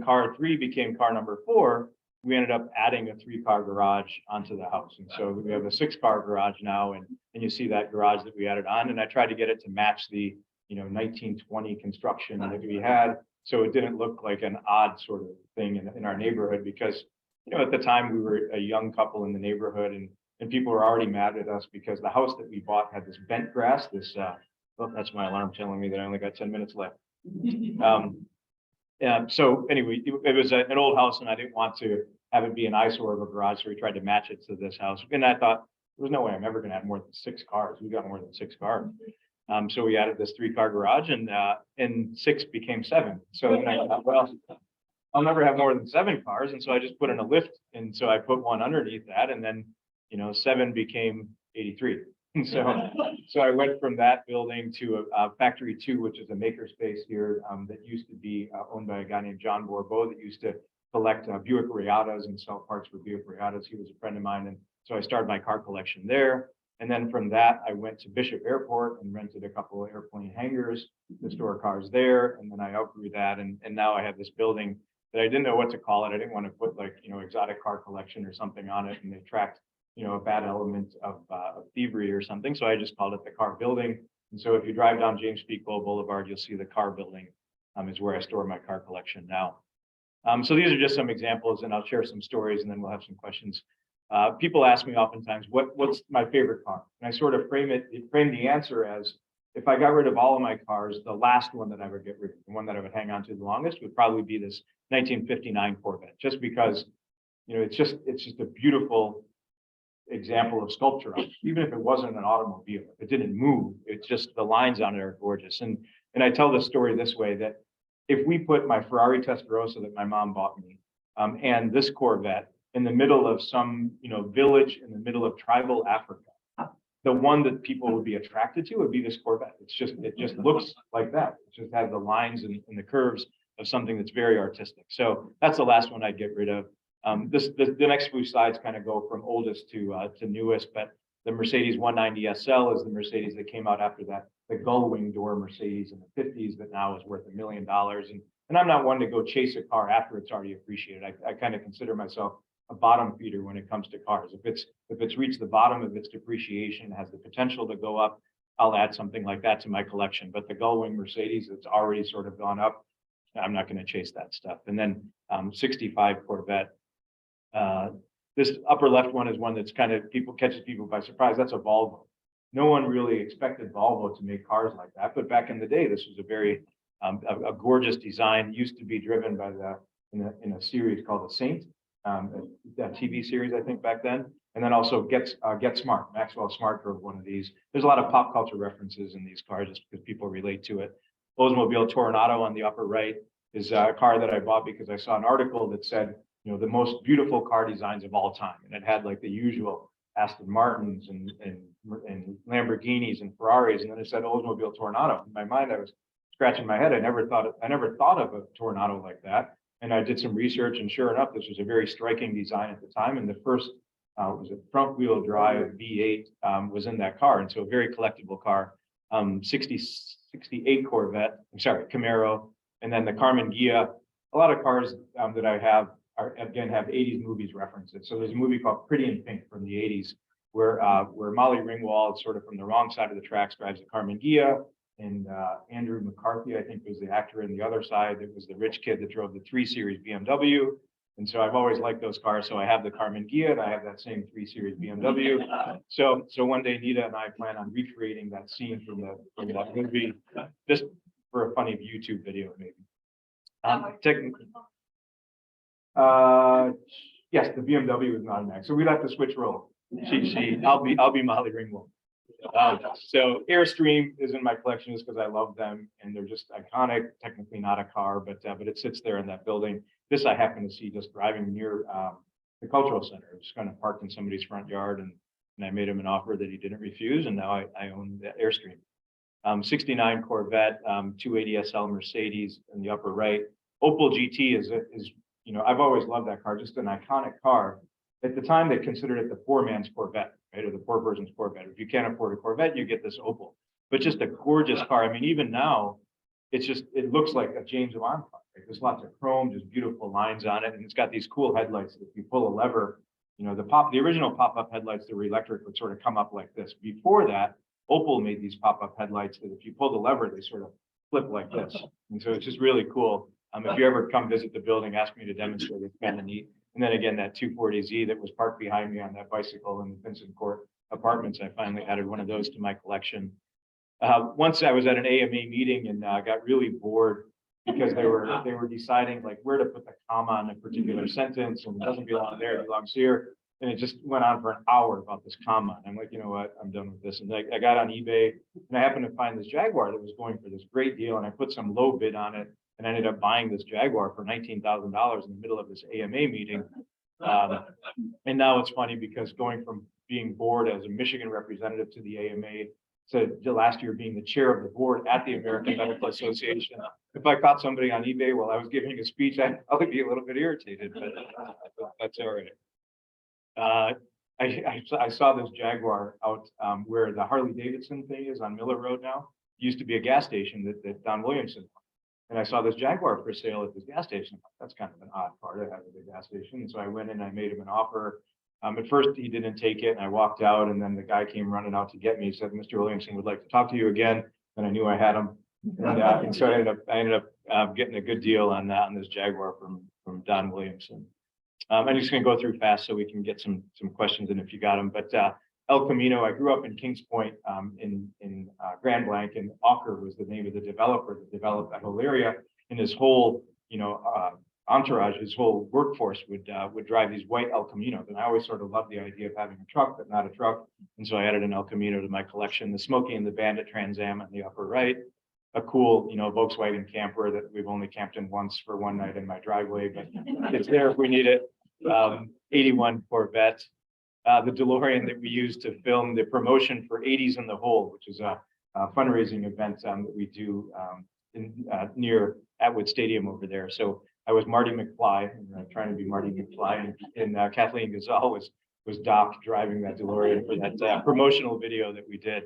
car 3 became car number 4, we ended up adding a 3-car garage onto the house. And so we have a 6-car garage now, and you see that garage that we added on, and I tried to get it to match the, you know, 1920 construction that we had. So it didn't look like an odd sort of thing in our neighborhood, because, you know, at the time we were a young couple in the neighborhood, and people were already mad at us because the house that we bought had this bent grass, oh, that's my alarm telling me that I only got 10 minutes left. So anyway, it was an old house, and I didn't want to have it be an eyesore of a garage, so we tried to match it to this house. And I thought, there's no way I'm ever going to have more than 6 cars. We got more than 6 cars. So we added this 3-car garage, and 6 became 7. So then I thought, well, I'll never have more than 7 cars. And so I just put in a lift. And so I put one underneath that, and then, you know, 7 became 83. And so I went from that building to a factory 2, which is a maker space here that used to be owned by a guy named John Borbeau that used to collect Buick Riatas and sell parts for Buick Riatas. He was a friend of mine. And so I started my car collection there. And then from that, I went to Bishop Airport and rented a couple of airplane hangars to store cars there. And then I outgrew that. And now I have this building that I didn't know what to call it. I didn't want to put, like, you know, exotic car collection or something on it and attract, you know, a bad element of thievery or something. So I just called it the car building. And so if you drive down James P. Cole Boulevard, you'll see the car building is where I store my car collection now. So these are just some examples, and I'll share some stories, and then we'll have some questions. People ask me oftentimes, what's my favorite car? And I sort of frame the answer as, if I got rid of all of my cars, the last one that I would get rid of, the one that I would hang on to the longest, would probably be this 1959 Corvette, just because, you know, it's just a beautiful example of sculpture. Even if it wasn't an automobile, if it didn't move, it's just, the lines on it are gorgeous. And I tell this story this way, that if we put my Ferrari Testarossa that my mom bought me and this Corvette in the middle of some, you know, village in the middle of tribal Africa, the one that people would be attracted to would be this Corvette. It just looks like that. It just has the lines and the curves of something that's very artistic. So that's the last one I'd get rid of. The next few slides kind of go from oldest to newest, but the Mercedes 190 SL is the Mercedes that came out after that, the gull wing door Mercedes in the 50s that now is worth $1 million. And I'm not one to go chase a car after it's already appreciated. I kind of consider myself a bottom feeder when it comes to cars. If it's reached the bottom of its depreciation, has the potential to go up, I'll add something like that to my collection. But the gull wing Mercedes that's already sort of gone up, I'm not going to chase that stuff. And then 65 Corvette. This upper left one is one that's kind of catches people by surprise. That's a Volvo. No one really expected Volvo to make cars like that, but back in the day, this was a very a gorgeous design. Used to be driven by in a series called The Saint, that TV series, I think, back then. And then also Get Smart. Maxwell Smart drove one of these. There's a lot of pop culture references in these cars just because people relate to it. Oldsmobile Toronado on the upper right is a car that I bought because I saw an article that said, you know, the most beautiful car designs of all time. And it had like the usual Aston Martins and Lamborghinis and Ferraris. And then it said Oldsmobile Toronado. In my mind, I was scratching my head. I never thought of a Toronado like that. And I did some research, and sure enough, this was a very striking design at the time. And the first was a front wheel drive V8 was in that car. And so a very collectible car, 68 Corvette, I'm sorry, Camaro. And then the Carmen Ghia. A lot of cars that I have again, have eighties movies references. So there's a movie called Pretty in Pink from the eighties where Molly Ringwald, sort of from the wrong side of the tracks, drives the Carmen Ghia. And Andrew McCarthy, I think, was the actor in the other side. It was the rich kid that drove the 3 Series BMW. And so I've always liked those cars. So I have the Carmen Ghia and I have that same 3 Series BMW. So one day Nita and I plan on recreating that scene from that movie, just for a funny YouTube video, maybe. Yes, the BMW is not an X. So we'd have to switch roles. I'll be Molly Ringwald. So Airstream is in my collection just because I love them and they're just iconic. Technically not a car, but it sits there in that building. This I happen to see just driving near the cultural center. It's kind of parked in somebody's front yard, and I made him an offer that he didn't refuse, and now I own the Airstream. 69 Corvette, 280 SL Mercedes in the upper right. Opel GT is I've always loved that car, just an iconic car. At the time, they considered it the poor man's Corvette, right, or the poor person's Corvette. If you can't afford a Corvette, you get this Opel. But just a gorgeous car. I mean, even now, it looks like a James Bond car. Right? There's lots of chrome, just beautiful lines on it, and it's got these cool headlights that if you pull a lever, the original pop-up headlights that were electric would sort of come up like this. Before that, Opel made these pop-up headlights that if you pull the lever, they sort of flip like this. And so it's just really cool. If you ever come visit the building, ask me to demonstrate. It's kind of neat. And then again, that 240Z that was parked behind me on that bicycle in the Vincent Court Apartments, I finally added one of those to my collection. Once I was at an AMA meeting and got really bored because they were deciding like where to put the comma on a particular sentence, and it doesn't belong there, it belongs here. And it just went on for an hour about this comma. And I'm like, you know what, I'm done with this. And I got on eBay and I happened to find this Jaguar that was going for this great deal, and I put some low bid on it. And I ended up buying this Jaguar for $19,000 in the middle of this AMA meeting. And now it's funny because going from being board as a Michigan representative to the AMA to last year being the chair of the board at the American Medical Association. If I caught somebody on eBay while I was giving a speech, I'd probably be a little bit irritated, but that's all right. I saw this Jaguar out where the Harley Davidson thing is on Miller Road now. It used to be a gas station that Don Williamson owned. And I saw this Jaguar for sale at this gas station. That's kind of an odd car to have at the gas station. And so I went in and I made him an offer. At first he didn't take it and I walked out, and then the guy came running out to get me. He said, Mr. Williamson would like to talk to you again. And I knew I had him. And so I ended up getting a good deal on this Jaguar from Don Williamson. I'm just going to go through fast so we can get some questions in if you got them. But El Camino, I grew up in Kings Point in Grand Blanc, and Auker was the name of the developer that developed that whole area. And his whole, entourage, his whole workforce would drive these white El Caminos. And I always sort of loved the idea of having a truck, but not a truck. And so I added an El Camino to my collection. The Smokey and the Bandit Trans Am in the upper right, a cool, Volkswagen camper that we've only camped in once for one night in my driveway, but it's there if we need it. 81 Corvette. The DeLorean that we used to film the promotion for 80s in the Hole, which is a fundraising event that we do near Atwood Stadium over there. So I was Marty McFly, trying to be Marty McFly, and Kathleen Gazal was Doc driving that DeLorean for that promotional video that we did.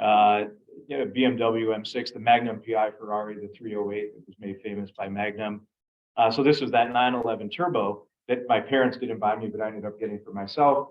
BMW M6, the Magnum PI Ferrari, the 308 that was made famous by Magnum. So this was that 911 Turbo that my parents didn't buy me, but I ended up getting for myself.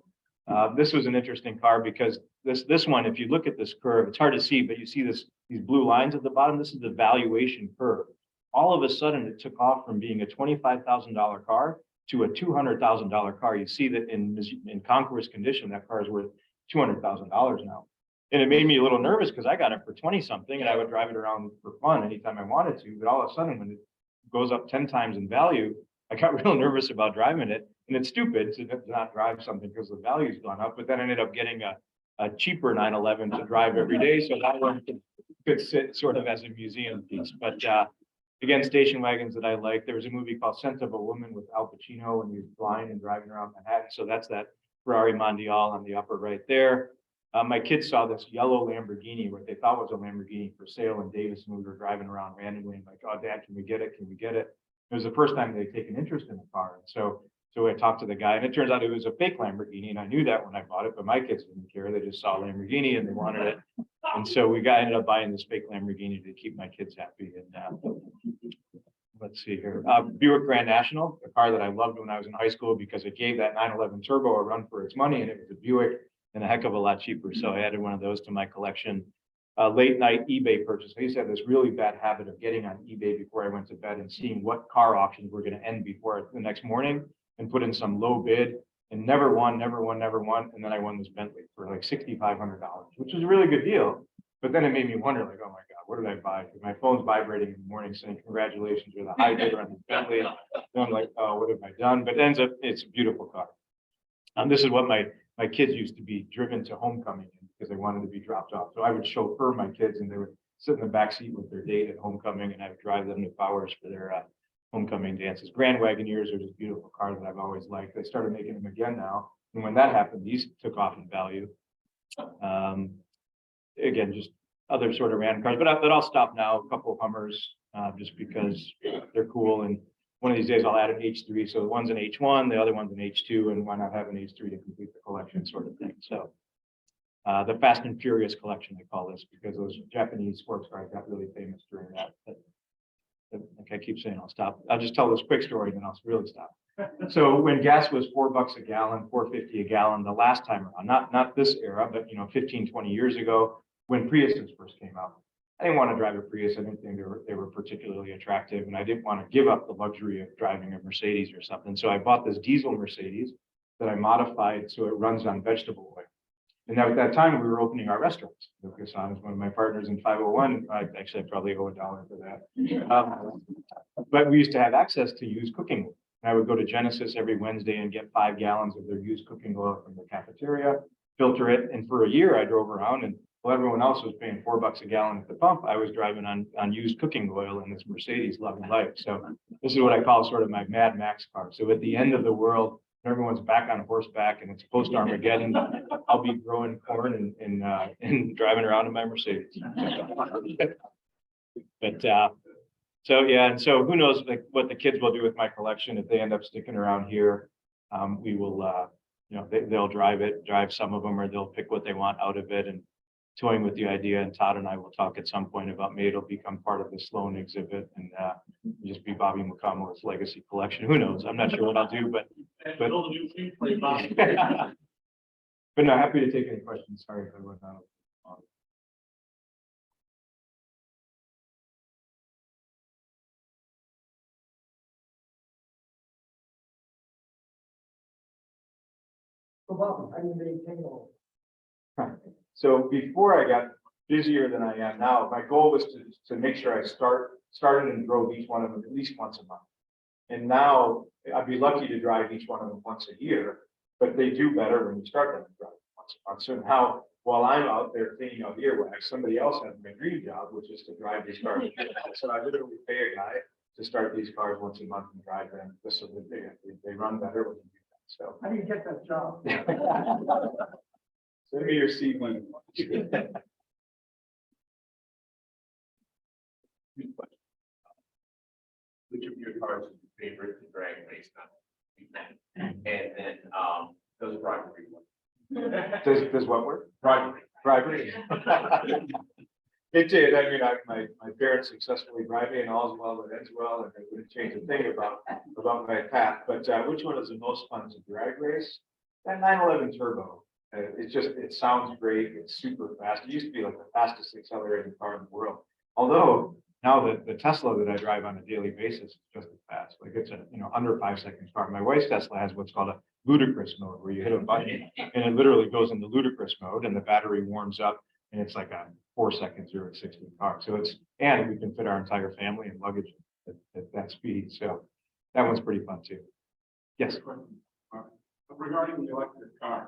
This was an interesting car because this one, if you look at this curve, it's hard to see, but you see these blue lines at the bottom. This is the valuation curve. All of a sudden, it took off from being a $25,000 car to a $200,000 car. You see that in Concours condition, that car is worth $200,000 now. And it made me a little nervous because I got it for 20 something and I would drive it around for fun anytime I wanted to. But all of a sudden, when it goes up 10 times in value, I got real nervous about driving it. And it's stupid to not drive something because the value's gone up. But then I ended up getting a cheaper 911 to drive every day. So that one could sit sort of as a museum piece. But again, station wagons that I like. There was a movie called Scent of a Woman with Al Pacino, and he was blind and driving around Manhattan. So that's that Ferrari Mondial on the upper right there. My kids saw this yellow Lamborghini, what they thought was a Lamborghini for sale in Davis, and we were driving around randomly and like, oh, Dad, can we get it? Can we get it? It was the first time they'd taken interest in the car. And so I talked to the guy, and it turns out it was a fake Lamborghini, and I knew that when I bought it, but my kids didn't care. They just saw Lamborghini and they wanted it. And so ended up buying this fake Lamborghini to keep my kids happy. And let's see here, Buick Grand National, a car that I loved when I was in high school because it gave that 911 Turbo a run for its money, and it was a Buick and a heck of a lot cheaper. So I added one of those to my collection. Late night eBay purchase. I used to have this really bad habit of getting on eBay before I went to bed and seeing what car auctions were going to end before the next morning and put in some low bid and never won. And then I won this Bentley for like $6,500, which was a really good deal. But then it made me wonder, like, oh my God, what did I buy? My phone's vibrating in the morning saying, congratulations, you're the high bidder on the Bentley. And I'm like, oh, what have I done? But it ends up, it's a beautiful car. This is what my kids used to be driven to homecoming in because they wanted to be dropped off. So I would chauffeur my kids and they would sit in the back seat with their date at homecoming, and I would drive them to Powers for their homecoming dances. Grand Wagoneers are just beautiful cars that I've always liked. They started making them again now. And when that happened, these took off in value. Again, just other sort of random cars, but I'll stop now. A couple of Hummers, just because they're cool. And one of these days I'll add an H3. So one's an H1, the other one's an H2, and why not have an H3 to complete the collection sort of thing. So the Fast and Furious collection, they call this, because those Japanese sports cars got really famous during that. But like I keep saying, I'll stop. I'll just tell this quick story, then I'll really stop. So when gas was $4 a gallon, $4.50 a gallon, the last time around, not this era, but 15, 20 years ago, when Priuses first came out, I didn't want to drive a Prius. I didn't think they were particularly attractive, and I didn't want to give up the luxury of driving a Mercedes or something. So I bought this diesel Mercedes that I modified so it runs on vegetable oil. And at that time, we were opening our restaurants. Lucas on is one of my partners in 501. I probably owe $1 for that. But we used to have access to used cooking oil. And I would go to Genesis every Wednesday and get 5 gallons of their used cooking oil from the cafeteria, filter it. And for a year, I drove around, and while everyone else was paying $4 a gallon at the pump, I was driving on used cooking oil in this Mercedes loving life. So this is what I call sort of my Mad Max car. So at the end of the world, everyone's back on horseback and it's post Armageddon, I'll be growing corn and driving around in my Mercedes. But so yeah, and so who knows what the kids will do with my collection if they end up sticking around here. We will, they'll drive some of them, or they'll pick what they want out of it and toying with the idea. And Todd and I will talk at some point about maybe it'll become part of the Sloan exhibit and just be Bobby McComo's legacy collection. Who knows? I'm not sure what I'll do, but but no, happy to take any questions. Sorry if I went out. So before I got busier than I am now, my goal was to make sure I started and drove each one of them at least once a month. And now I'd be lucky to drive each one of them once a year, but they do better when you start them to drive once a month. So now, while I'm out there cleaning out earwax, somebody else has my dream job, which is to drive these cars. So I literally pay a guy to start these cars once a month and drive them, just so that they run better when you do that. So How do you get that job? send me your CV. Which of your cars is your favorite to drag race on? And then, those bribery ones. Does what work? Bribery. Bribery. It did. I mean, my parents successfully bribed me, and all's well that ends well, and I wouldn't change a thing about my path. But which one is the most fun to drag race? That 911 Turbo. It sounds great. It's super fast. It used to be like the fastest accelerating car in the world. Although now the Tesla that I drive on a daily basis is just as fast. Like it's a under 5 seconds car. My wife's Tesla has what's called a ludicrous mode, where you hit a button and it literally goes into ludicrous mode, and the battery warms up, and it's like a 4 second 0 to 60 car. So and we can fit our entire family and luggage at that speed. So that one's pretty fun too. Yes. Regarding the electric cars,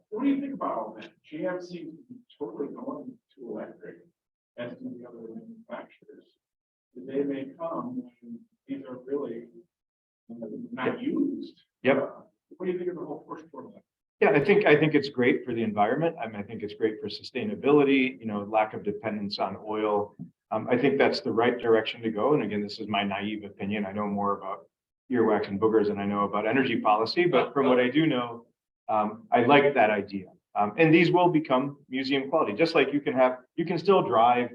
what do you think about all that? GM seems to be totally going to electric, as do the other manufacturers. The day may come when these are really not used. Yep. What do you think of the whole push toward that? Yeah, I think it's great for the environment. I mean, I think it's great for sustainability, lack of dependence on oil. I think that's the right direction to go. And again, this is my naive opinion. I know more about earwax and boogers than I know about energy policy, but from what I do know, I like that idea. And these will become museum quality, just like you can still drive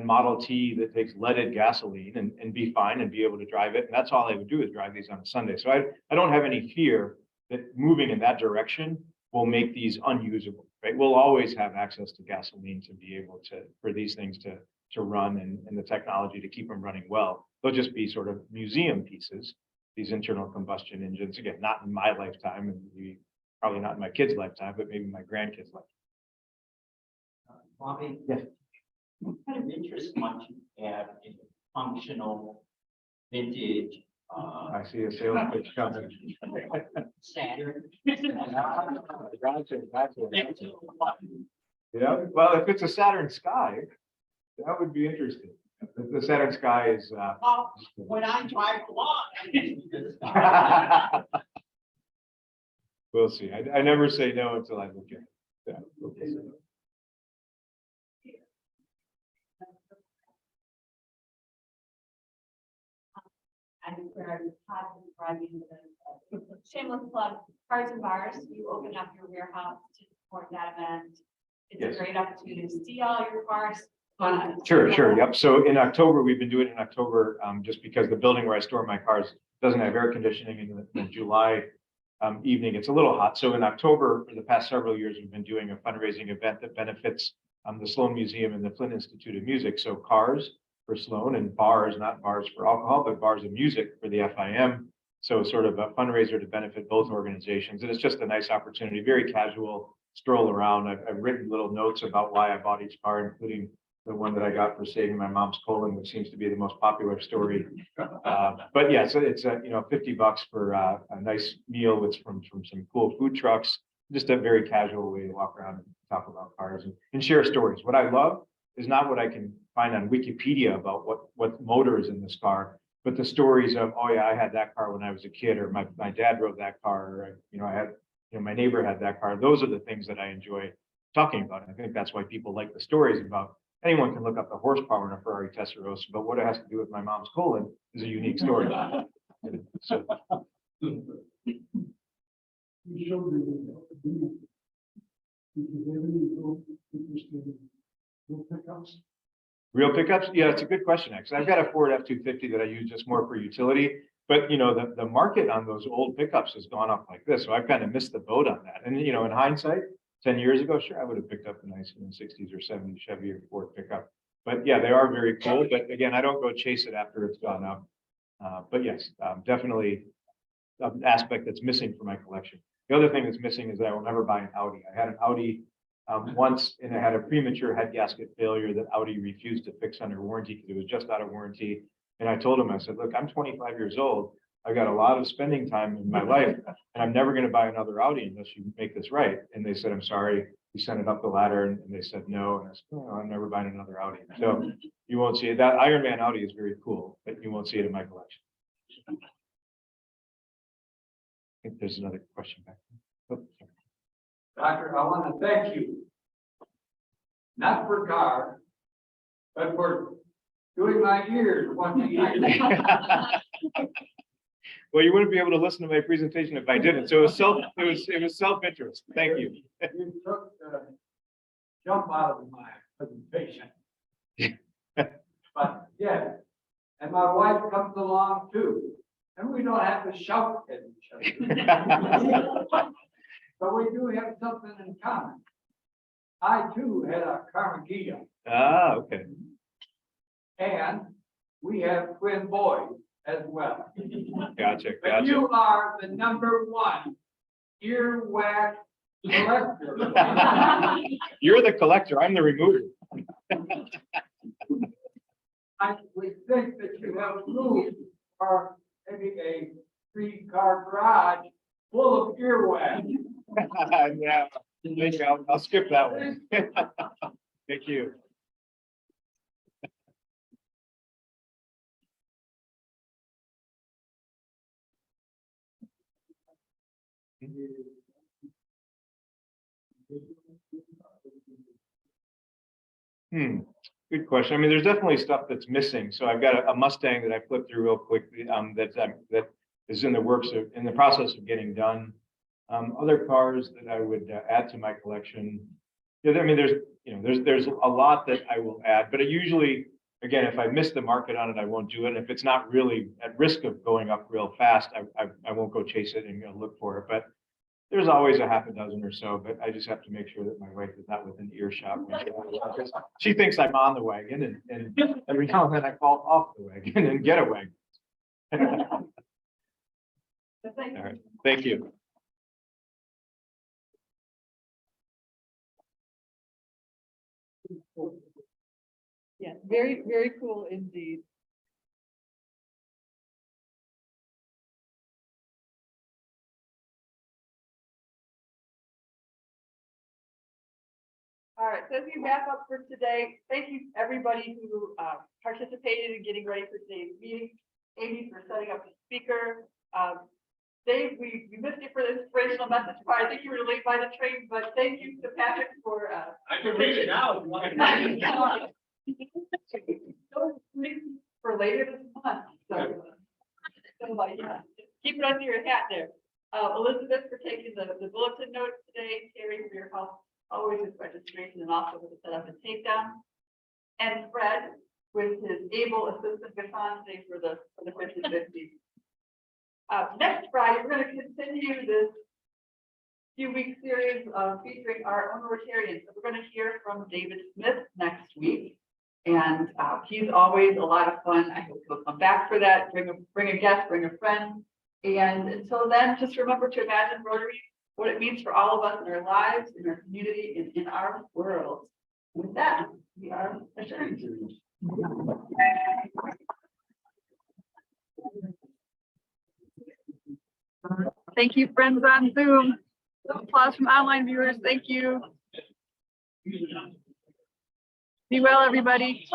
Model T that takes leaded gasoline and be fine and be able to drive it. And that's all I would do is drive these on a Sunday. So I don't have any fear that moving in that direction will make these unusable, right? We'll always have access to gasoline to be able to, for these things to run and the technology to keep them running well. They'll just be sort of museum pieces, these internal combustion engines, again, not in my lifetime and probably not in my kids' lifetime, but maybe my grandkids' lifetime. Bobby? Yes. What kind of interest might you have in functional vintage? I see a sales pitch coming. Saturn. Gotcha. Yeah, well, if it's a Saturn Sky, that would be interesting. The Saturn Sky is. Well, when I drive along. We'll see. I never say no until I look at it. Yeah. Okay. And where I was driving the shameless plug, Cars and Bars, you open up your warehouse to support that event. It's Yes. a great opportunity to see all your cars. Sure. Yep. So in October, we've been doing it in October, just because the building where I store my cars doesn't have air conditioning in the July evening. It's a little hot. So in October, for the past several years, we've been doing a fundraising event that benefits the Sloan Museum and the Flint Institute of Music. So cars for Sloan and bars, not bars for alcohol, but bars of music for the FIM. So sort of a fundraiser to benefit both organizations. And it's just a nice opportunity, very casual stroll around. I've written little notes about why I bought each car, including the one that I got for saving my mom's colon, which seems to be the most popular story. But yeah, so it's $50 for a nice meal with from some cool food trucks. Just a very casual way to walk around and talk about cars and share stories. What I love is not what I can find on Wikipedia about what motor is in this car, but the stories of, oh yeah, I had that car when I was a kid, or my dad drove that car, or I had, my neighbor had that car. Those are the things that I enjoy talking about. I think that's why people like the stories about. Anyone can look up the horsepower in a Ferrari Testarossa, but what it has to do with my mom's colon is a unique story. So, You showed the. Pickups? real pickups? Yeah, it's a good question, actually. I've got a Ford F-250 that I use just more for utility, but the market on those old pickups has gone up like this. So I've kind of missed the boat on that. And in hindsight, 10 years ago, sure, I would have picked up a nice 60s or 70s Chevy or Ford pickup. But yeah, they are very cool. But again, I don't go chase it after it's gone up. But yes, definitely an aspect that's missing from my collection. The other thing that's missing is that I will never buy an Audi. I had an Audi once, and it had a premature head gasket failure that Audi refused to fix under warranty because it was just out of warranty. And I told him, I said, look, I'm 25 years old. I got a lot of spending time in my life, and I'm never going to buy another Audi unless you make this right. And they said, I'm sorry. We sent it up the ladder, and they said no. And I said, no, I'm never buying another Audi. So you won't see it. That Iron Man Audi is very cool, but you won't see it in my collection. I think there's another question back there. Oh, sorry. Doctor, I want to thank you. Not for car, but for doing my ears once a year. Well, you wouldn't be able to listen to my presentation if I didn't. So it was self-interest. Thank you. You took the jump out of my presentation. But yeah, and my wife comes along too, and we don't have to shout at each other. But we do have something in common. I too had a Carnegie. Ah, okay. And we have twin boys as well. Gotcha. But you are the #1 earwax collector. You're the collector. I'm the remover. I would think that you have room for maybe a 3-car garage full of earwax. Yeah. Thank you. I'll skip that one. Thank you. Good question. I mean, there's definitely stuff that's missing. So I've got a Mustang that I flipped through real quickly that is in the process of getting done. Other cars that I would add to my collection, Yeah, I mean, there's a lot that I will add, but it usually, again, if I miss the market on it, I won't do it. If it's not really at risk of going up real fast, I won't go chase it and look for it. But there's always a half a dozen or so, but I just have to make sure that my wife is not within earshot. She thinks I'm on the wagon and every now and then I fall off the wagon and get a wagon. So thank All you. right, thank you. Yeah, very, very cool indeed. All right, so as we wrap up for today, thank you everybody who participated in getting ready for today's meeting. Amy for setting up the speaker. Dave, we missed you for the inspirational message part. I think you were late by the train, but thank you to Patrick for I can read it now. if you want. for later this month. So yeah, keep it under your hat there. Elizabeth for taking the bulletin notes today, Terry for your help, always with registration and also with the setup and takedown. And Fred with his able assistant baton today for the 50/50. Next Friday, we're going to continue this few-week series of featuring our own Rotarians. So we're going to hear from David Smith next week. And he's always a lot of fun. I hope he'll come back for that. Bring a guest, bring a friend. And until then, just remember to imagine Rotary, what it means for all of us in our lives, in our community, and in our world. With that, we are adjourned. Thank you, friends on Zoom. Applause from online viewers. Thank you. Be well, everybody.